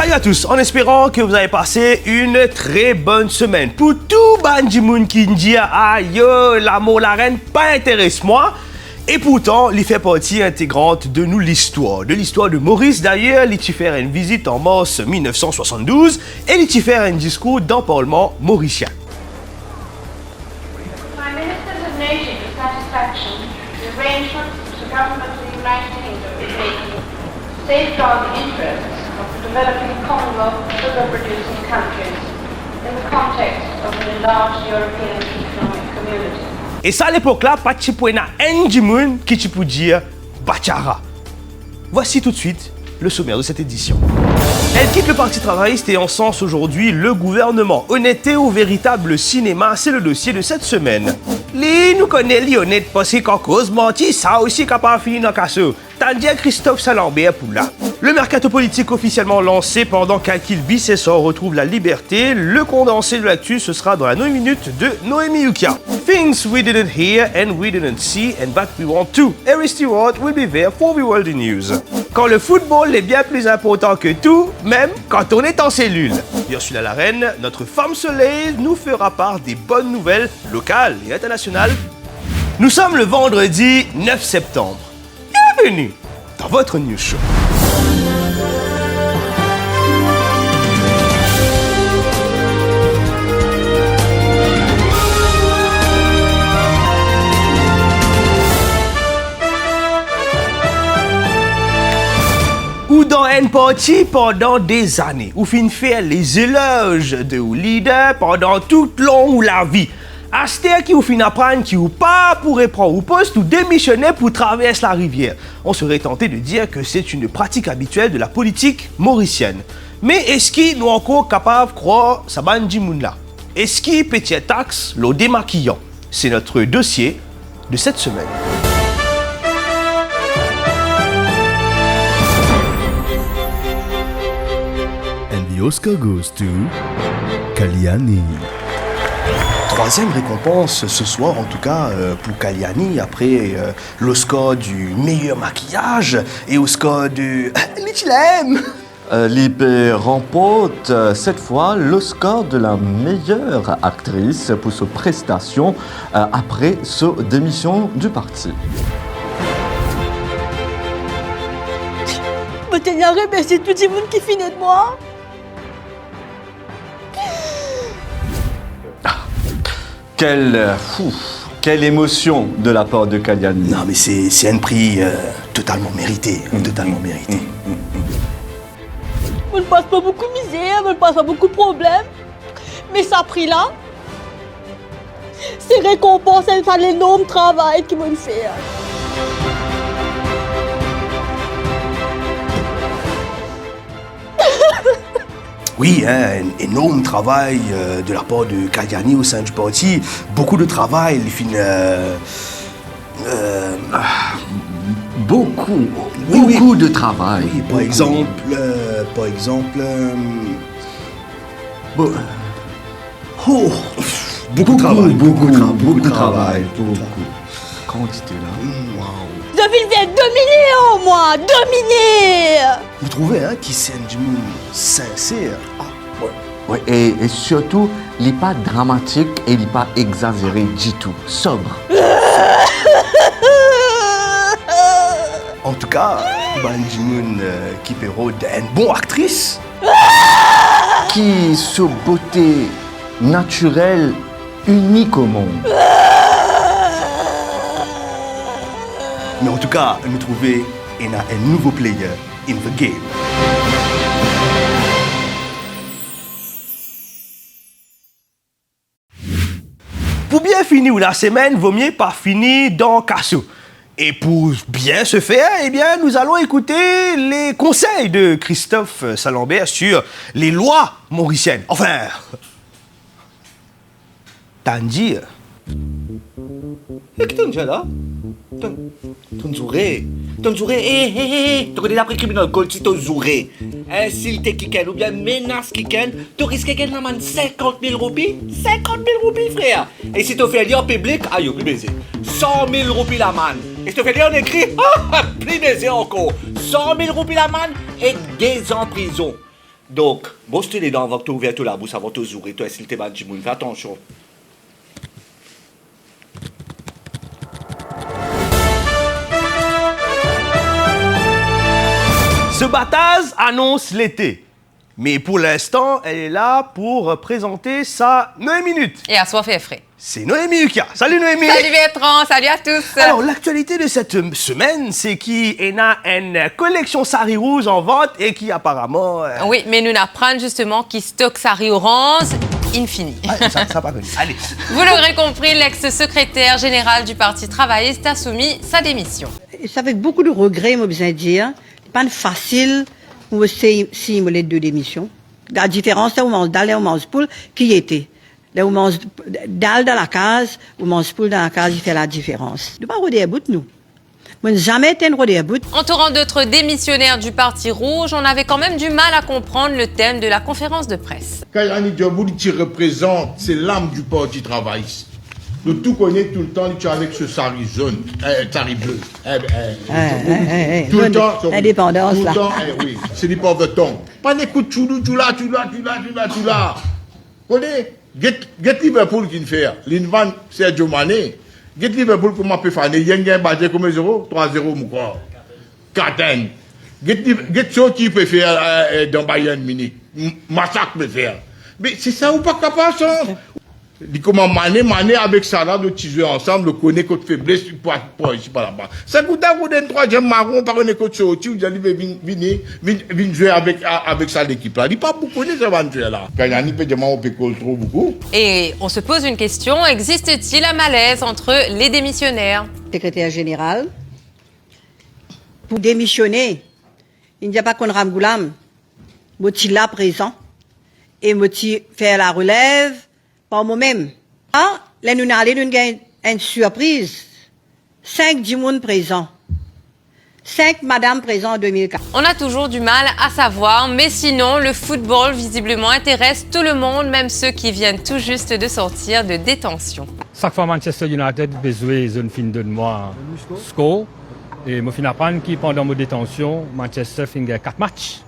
Salut à tous, en espérant que vous avez passé une très bonne semaine. Pour tout Banjimoun qui dit aïe, l'amour, la reine, pas intéresse-moi. Et pourtant, il fait partie intégrante de nous l'histoire. De l'histoire de Maurice d'ailleurs, il y fait une visite en mars 1972 et il y fait un discours dans le Parlement mauricien. My ministers have noted with satisfaction the arrangements the government of the United Kingdom is making to safeguard the interests of the developing Commonwealth sugar-producing countries in the context of an enlarged European economic community. Et ça, à l'époque-là, pas de Ndjimoun qui tu peux dire Bachara. Voici tout de suite le sommaire de cette édition. Elle quitte le Parti travailliste et encense aujourd'hui le gouvernement. Honnêteté au véritable cinéma, c'est le dossier de cette semaine. Li nous connaît honnête parce qu'en cause menti, ça aussi capable finir dans casse. Tandis Christophe Salambert pour là. Le mercato politique officiellement lancé pendant qu'Akil Bissessor retrouve la liberté. Le condensé de l'actu, ce sera dans la 9 minutes de Noémie Yukia. Things we didn't hear and we didn't see and but we want to. Harry Stewart will be there for the world news. Quand le football est bien plus important que tout, même quand on est en cellule. Ursula la reine, notre femme soleil, nous fera part des bonnes nouvelles locales et internationales. Nous sommes le vendredi 9 septembre. Bienvenue dans votre news show. Ou dans une partie pendant des années, ou fin faire les éloges de ou leader pendant toute longue la vie. Aster qui ou fin apprendre qui ou pas pourrait prendre ou poste ou démissionner pour traverser la rivière. On serait tenté de dire que c'est une pratique habituelle de la politique mauricienne. Mais est-ce qu'il nous encore capable de croire ça Banjimoun là? Est-ce qu'il petit taxe l'eau démaquillant? C'est notre dossier de cette semaine. The Oscar goes to Kalyani. Troisième récompense ce soir, en tout cas pour Kalyani, après l'Oscar du meilleur maquillage et Oscar du l'Ichilem. L'IP remporte cette fois l'Oscar de la meilleure actrice pour sa prestation après sa démission du parti. Mais t'es c'est tout le monde qui finit de moi. Quelle émotion de la part de Kalyani. Non mais c'est un prix totalement mérité, totalement mérité. Je ne passe pas beaucoup de misère, je ne passe pas beaucoup de problèmes. Mais ça prix-là, c'est récompensé par l'énorme travail qu'ils m'ont fait. Oui, un énorme travail de la part de Kalyani au sein du parti. Beaucoup de travail, Beaucoup de travail. Oui, par exemple, beaucoup de travail. Beaucoup de travail. Quantité là. Je vais dominer au moins, dominer. Vous trouvez qui c'est un monde sincère? Ouais, et surtout, il n'est pas dramatique et il n'est pas exagéré du tout. Sobre. En tout cas, Banjimoun qui peut être une bonne actrice. Qui, sa beauté naturelle, unique au monde. Mais en tout cas, nous trouvons qu'il y a un nouveau player in the game. Pour bien finir la semaine, vaut mieux pas finir dans cassou. Et pour bien se faire, eh bien, nous allons écouter les conseils de Christophe Salambert sur les lois mauriciennes. Enfin, Tangier. Et qui t'en là? Tonzouré, tu connais l'après criminel code si tonzouré. Insulte quelqu'un ou bien menace quelqu'un, tu risques quelqu'un d'amende 50 000 roupies? 50 000 roupies, frère! Et si tu fais lire en public, aïe, plus baiser. 100 000 roupies l'amende. Et si tu fais lire en écrit, plus baiser encore. 100 000 roupies l'amende et 2 ans en prison. Donc, bosse les dents avant que tu ouvres la bouche, avant que tu ouvres, toi, s'il te bat du monde, fais attention. Ce Bataz annonce l'été. Mais pour l'instant, elle est là pour présenter sa Noémie Minute. Et à soi fait frais. C'est Noémie Lucas. Salut Noémie. Salut Bertrand, salut à tous. Alors, l'actualité de cette semaine, c'est qu'il y a une collection Sari Rouge en vente et qui apparemment... Oui, mais nous apprenons justement qui stocke Sari Orange, infini. Ah, ça pas connu. Allez. Vous l'aurez compris, l'ex-secrétaire général du Parti travailliste a soumis sa démission. C'est avec beaucoup de regrets, moi, besoin de dire. C'est pas facile pour simuler deux démissions. La différence, c'est où mange dalle et où mange poule, qui était. Là où mange dalle dans la case, où mange poule dans la case, il fait la différence. Ne pas roder à bout, nous. Moi, jamais été rodé à bout. Entourant d'autres démissionnaires du Parti Rouge, on avait quand même du mal à comprendre le thème de la conférence de presse. Kayani Diabouli qui représente, c'est l'âme du Parti travailliste. De tout connaître tout le temps, tu es avec ce sari jaune, sari bleu. Tout le temps. L'indépendance, tout là. le temps, oui. C'est du pauvre ton. Pas d'écoute, tu là. Connais, get Liverpool qui ne fait. L'invan, c'est Joe Mané. Get Liverpool, comment peut faire? Il y a un budget comme 0, 3-0, mon corps. 4-1. Get ce qui peut faire dans Bayern Munich. Massacre peut faire. Mais c'est ça ou pas capable, ça? Dit comment Mané avec Salah, de petits joueurs ensemble, le connaît contre faiblesse, pour ici, par là-bas. Ça coûte à vous d'un troisième marron, par un écoute sur outil, vous allez venir jouer avec ça l'équipe là. Il pas beaucoup de ça, va jouer là. Quand il y a un peu de gens, on peut trop beaucoup. Et on se pose une question, existe-t-il un malaise entre les démissionnaires? Secrétaire général, pour démissionner, il n'y a pas qu'on Ramgoulam, moi-ti là présent, et moi-ti faire la relève, par moi-même. Ah, là, nous allons nous gagner une surprise. 5 monde présents. 5 madames présents en 2004. On a toujours du mal à savoir, mais sinon, le football visiblement intéresse tout le monde, même ceux qui viennent tout juste de sortir de détention. Chaque fois Manchester United peut jouer zone fin de moi score et moi fin apprendre qui pendant ma détention Manchester fin 4 matchs.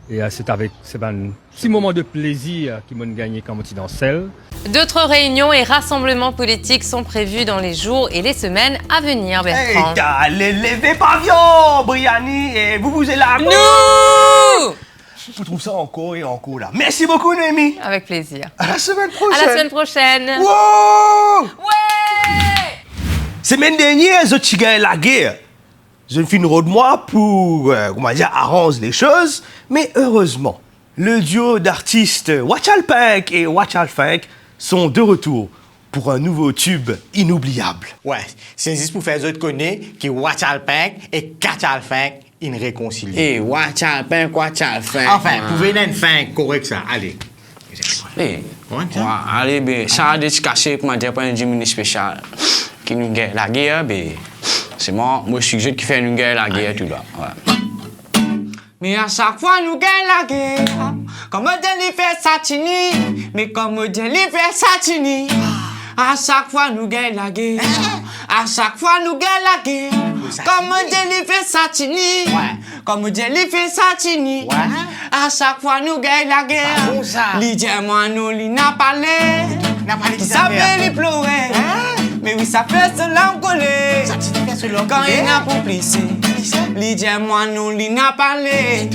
Et c'est un petit moment de plaisir qui m'ont gagné quand je suis dans celle. D'autres réunions et rassemblements politiques sont prévus dans les jours et les semaines à venir, Bertrand. Allez, levez pavillon, Briani, et vous êtes là. Nous! Je trouve ça encore et encore là. Merci beaucoup, Noémie. Avec plaisir. À la semaine prochaine. À la semaine prochaine. Wow! Ouais! Semaine dernière, je suis gagné la guerre. Je fais une road moi pour, arranger les choses. Mais heureusement, le duo d'artistes Wachalpink et Wachalfink sont de retour pour un nouveau tube inoubliable. Ouais, c'est juste pour faire autres connaître que Wachalpink et Kachalfink ils réconcilient. Eh, Wachalpink. Enfin, pouvez une fin correct ça, allez. Eh, allez, ben, ça a des cassés, comment dire, pour un Jimmy spécial qui nous gagne la guerre, ben, c'est moi je suis qui fait une guerre la guerre, tout là. Ouais. Mais à chaque fois nous gagnons la guerre, comme Dieu fait Satini, mais comme Dieu fait Satini, à chaque fois nous gagnons la guerre, à chaque fois nous gagnons la guerre, comme Dieu fait Satini, comme Dieu fait Satini, à chaque fois nous gagnons la guerre, l'idée moi nous li n'a parlé, ça fait les pleurer, mais oui ça fait se l'encoller, quand il n'a pas plissé. L'idée moi nous li n'a parlé,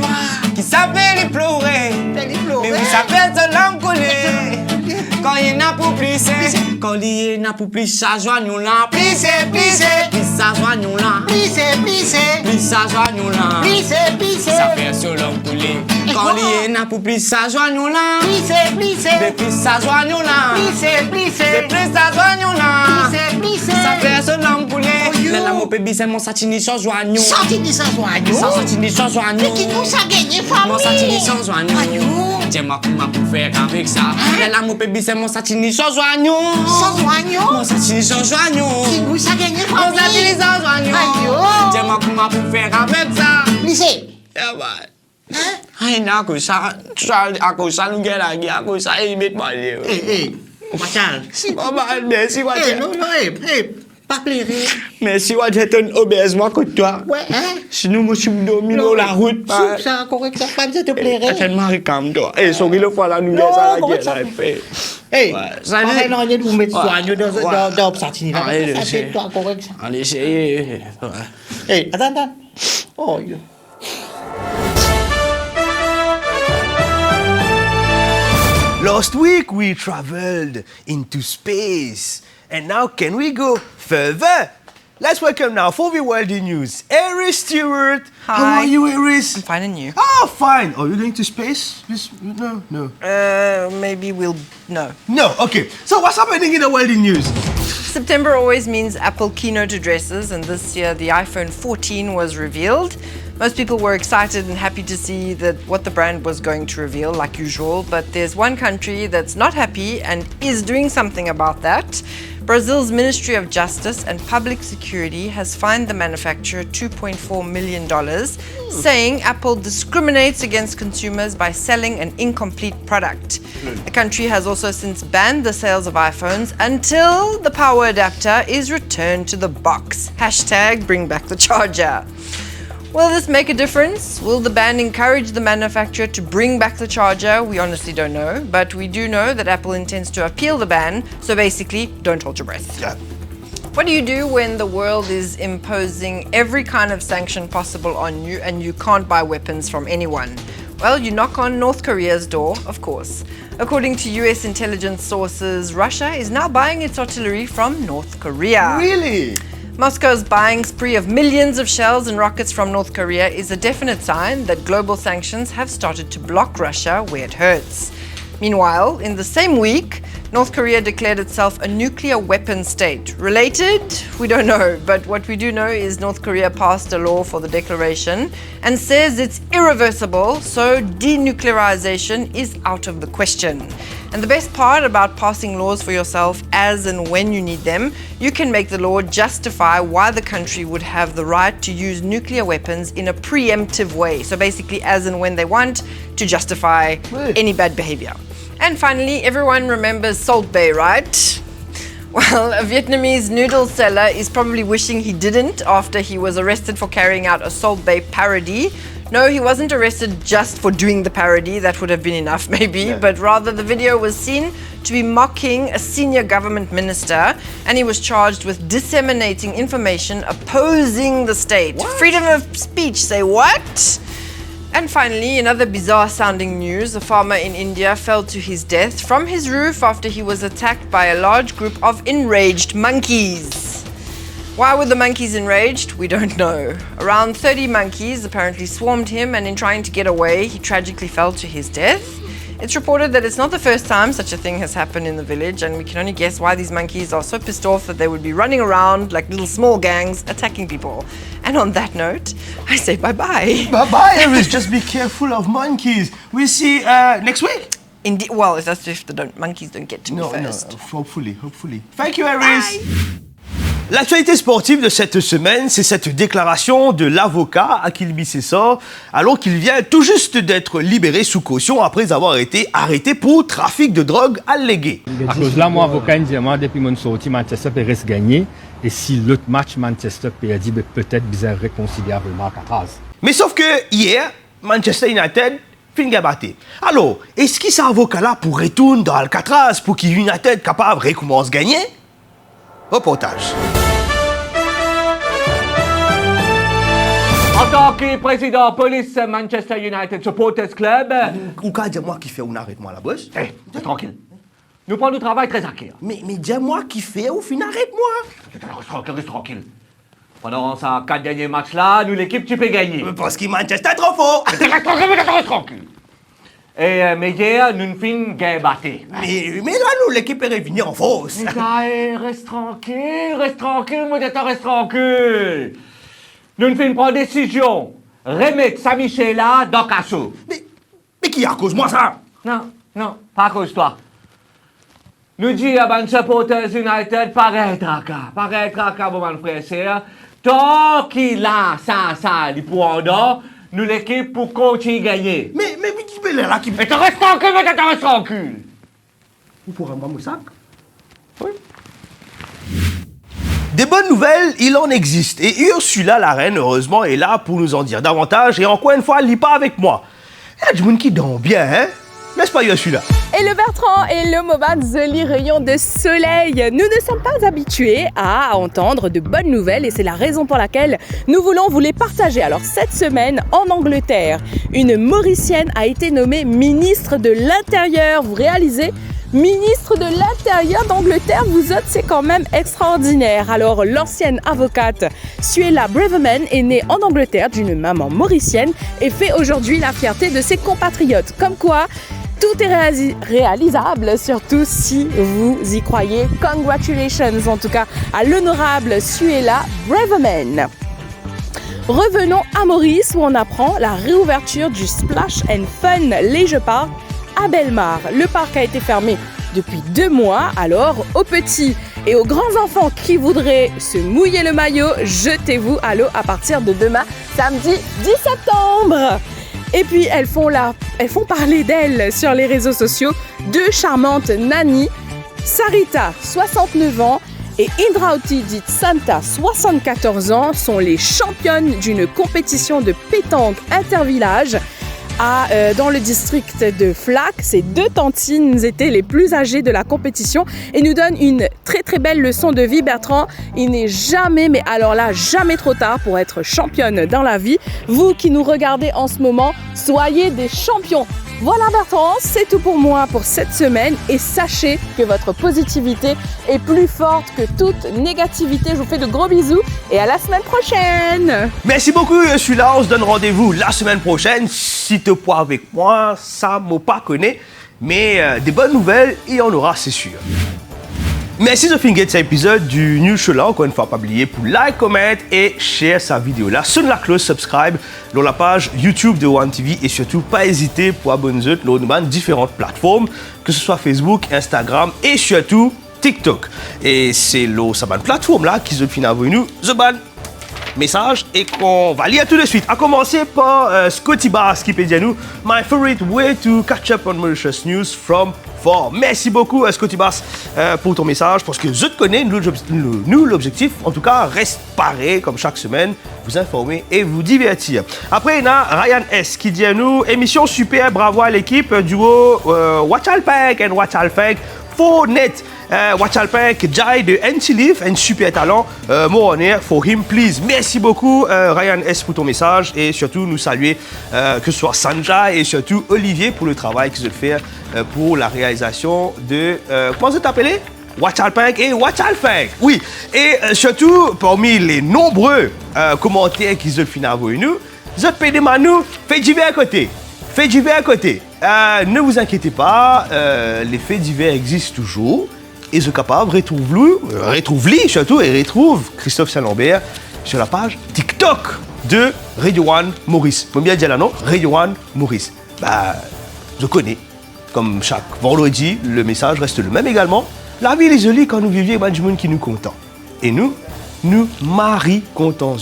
qui savait les pleurer, mais oui ça fait de l'encoller. Quand il n'a pas plissé, quand il n'a pas plissé, ça joie nous là, plissé, ça joie nous là, plissé, ça joie nous là, plissé, ça fait de l'encoller. Quand il n'a pas plissé, ça joie nous là, plissé, depuis ça joie nous là, plissé, depuis ça joie nous là, ça fait de l'encoller. La mo baby c'est mon satini sans joignon. Satini sans joignon. Satini sans joignon. Mais qui nous a gagné famille? Mon satini sans joignon. Dis-moi comment pour faire avec ça. La mo baby c'est mon satini sans joignon. Sans joignon. Mon satini sans joignon. Qui nous a gagné famille? Mon satini sans joignon. Dis-moi comment pour faire avec ça. Lycée. Eh ben. Ai na ko sa ako sa nous gagne la guerre ako ça il met mal. Machal. Si maman merci moi. Non, Pas plairer. Mais si on est un obèse, moi, que toi. Ouais, hein? Sinon, moi, je suis domino la route. Soupe, ça, correct, ça, pas besoin de te plairer. Tellement calme, toi. Et son le fois là, nous, Non, ça, la comment guerre, ça ça fait? fait. Hey, ça arrête, non, il y a vous mettre soigneux Ouais. dans Satini. Allez, Ça, je sais. c'est toi, correct, ça. On essaye. Hey, attends. Oh, yo. Last week we traveled into space, and now can we go further? Let's welcome now for the world in news, Eris Stewart. Hi. How are you, Eris? I'm fine, and you? Oh, fine. Are you going to space? No. Maybe we'll... No. No, okay. So what's happening in the world in news? September always means Apple keynote addresses, and this year the iPhone 14 was revealed. Most people were excited and happy to see that what the brand was going to reveal, like usual, but there's one country that's not happy and is doing something about that. Brazil's Ministry of Justice and Public Security has fined the manufacturer $2.4 million, saying Apple discriminates against consumers by selling an incomplete product. The country has also since banned the sales of iPhones until the power adapter is returned to the box. Hashtag bring back the charger. Will this make a difference? Will the ban encourage the manufacturer to bring back the charger? We honestly don't know, but we do know that Apple intends to appeal the ban, so basically, don't hold your breath. Yeah. What do you do when the world is imposing every kind of sanction possible on you and you can't buy weapons from anyone? Well, you knock on North Korea's door, of course. According to US intelligence sources, Russia is now buying its artillery from North Korea. Really? Moscow's buying spree of millions of shells and rockets from North Korea is a definite sign that global sanctions have started to block Russia where it hurts. Meanwhile, in the same week, North Korea declared itself a nuclear weapon state. Related? We don't know, but what we do know is North Korea passed a law for the declaration and says it's irreversible, so denuclearization is out of the question. And the best part about passing laws for yourself as and when you need them, you can make the law justify why the country would have the right to use nuclear weapons in a preemptive way. So basically, as and when they want to justify any bad behavior. And finally, everyone remembers Salt Bay, right? Well, a Vietnamese noodle seller is probably wishing he didn't after he was arrested for carrying out a Salt Bay parody. No, he wasn't arrested just for doing the parody, that would have been enough maybe, but rather the video was seen to be mocking a senior government minister, and he was charged with disseminating information opposing the state. What? Freedom of speech, say what? And finally, another bizarre sounding news. A farmer in India fell to his death from his roof after he was attacked by a large group of enraged monkeys. Why were the monkeys enraged? We don't know. Around 30 monkeys apparently swarmed him, and in trying to get away, he tragically fell to his death. It's reported that it's not the first time such a thing has happened in the village, and we can only guess why these monkeys are so pissed off that they would be running around like little small gangs attacking people. And on that note, I say bye-bye. Bye-bye, Eris. Just be careful of monkeys. We'll see next week. Indeed. Well, that's if the monkeys don't get to me first. No, hopefully. Thank you, Eris. L'actualité sportive de cette semaine, c'est cette déclaration de l'avocat Akil Bissessor, alors qu'il vient tout juste d'être libéré sous caution après avoir été arrêté pour trafic de drogue allégué. À cause là, mon avocat me dit, moi, depuis mon sortie, Manchester peut rester gagné. Et si l'autre match, Manchester perdit, ben, peut-être bizarre réconciliablement à Catraz. Mais sauf que hier, Manchester United fin gabatté. Alors, est-ce que cet avocat-là pour retourner dans Alcatraz pour qu'il United capable de recommencer à gagner? Reportage. En tant que président police Manchester United Supporters Club... Ou qu'à dire-moi qui fait un arrête-moi la bosse. Eh, tranquille. Nous prenons le travail très à cœur. Mais dis-moi qui fait ou fin arrête-moi. Reste tranquille. Pendant ces 4 derniers matchs-là, nous l'équipe, tu peux gagner. Parce que Manchester est trop fort. Reste tranquille. Et mais hier, nous ne finissons pas battre. Mais là, nous, l'équipe est revenue en force. Reste tranquille, mon détente, reste tranquille. Nous ne finissons pas décision. Remettre Saint-Michel là dans le casseau. Mais qui a cause moi ça? Non, pas à cause de toi. Nous disons à Ban Supporters United, pareil tracas, mon frère. Tant qu'il a ça, il prend nous l'équipe pour continuer à gagner. Mais qui est là qui... Mais tu restes tranquille, Vous pourrez moi mon sac? Oui. Des bonnes nouvelles, il en existe. Et Ursula, la reine, heureusement, est là pour nous en dire davantage. Et encore une fois, elle lit pas avec moi. Il y a du monde qui dort bien, hein? N'est-ce pas, Ursula? Et le Bertrand et le Moban, joli rayon de soleil. Nous ne sommes pas habitués à entendre de bonnes nouvelles et c'est la raison pour laquelle nous voulons vous les partager. Alors cette semaine, en Angleterre, une Mauricienne a été nommée ministre de l'Intérieur. Vous réalisez? Ministre de l'Intérieur d'Angleterre, vous autres, c'est quand même extraordinaire. Alors, l'ancienne avocate Suella Braverman est née en Angleterre d'une maman mauricienne et fait aujourd'hui la fierté de ses compatriotes. Comme quoi, tout est réalisable, surtout si vous y croyez. Congratulations, en tout cas, à l'honorable Suella Braverman. Revenons à Maurice où on apprend la réouverture du Splash and Fun Leisure Park à Bellemare. Le parc a été fermé depuis 2 mois, alors aux petits et aux grands enfants qui voudraient se mouiller le maillot, jetez-vous à l'eau à partir de demain, samedi 10 septembre. Et puis elles font parler d'elles sur les réseaux sociaux. 2 charmantes nannies, Sarita, 69 ans, et Indrauti, dite Santa, 74 ans, sont les championnes d'une compétition de pétanque intervillage dans le district de Flac. Ces 2 tantines étaient les plus âgées de la compétition et nous donnent une très très belle leçon de vie. Bertrand, il n'est jamais, mais alors là, jamais trop tard pour être championne dans la vie. Vous qui nous regardez en ce moment, soyez des champions. Voilà Bertrand, c'est tout pour moi pour cette semaine et sachez que votre positivité est plus forte que toute négativité. Je vous fais de gros bisous et à la semaine prochaine. Merci beaucoup, je suis là. On se donne rendez-vous la semaine prochaine. Si tu pas avec moi, ça m'a pas connaît. Mais des bonnes nouvelles, il y en aura, c'est sûr. Merci de finir cet épisode du New Show là. Encore une fois, pas oublier pour like, comment et share sa vidéo là. Sonne la cloche, subscribe dans la page YouTube de One TV et surtout pas hésiter pour abonner à différentes plateformes, que ce soit Facebook, Instagram et surtout TikTok. Et c'est la plateforme là qui se finit avec nous, The Ban message et qu'on va lire tout de suite. À commencer par Scotty Bass qui peut dire nous My favorite way to catch up on Mauritius news from far. Merci beaucoup Scotty Bass pour ton message parce que je te connais, nous l'objectif en tout cas reste pareil comme chaque semaine, vous informer et vous divertir. Après il y a Ryan S qui dit à nous émission super, bravo à l'équipe duo Wachalpek and Wachalfek for net. Wachalpek Jai de NT-Leaf, un super talent. More honor for him, please. Merci beaucoup, Ryan S, pour ton message et surtout nous saluer que ce soit Sanja et surtout Olivier pour le travail qu'ils ont fait pour la réalisation de. Comment vous t'appelez? Wachalpek et Wachalfek. Oui, et surtout parmi les nombreux commentaires qu'ils ont fait avec nous, vous êtes payé nous, faites divers à côté. Faits divers à côté. Ne vous inquiétez pas, les faits divers existent toujours. Et ce capable retrouve-les surtout et retrouve Christophe Saint-Lambert sur la page TikTok de Radio One Maurice. Faut bien dire là non, Radio One Maurice. Je connais. Comme chaque vendredi, le message reste le même également. La vie est jolie quand nous vivions avec du monde qui nous content. Et nous marie contents.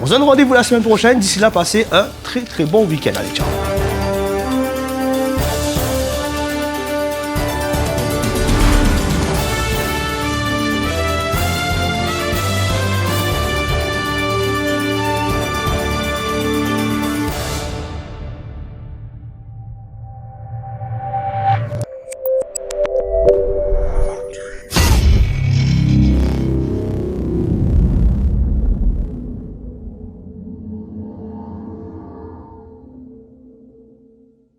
On se donne rendez-vous la semaine prochaine. D'ici là, passez un très très bon week-end. Allez, ciao.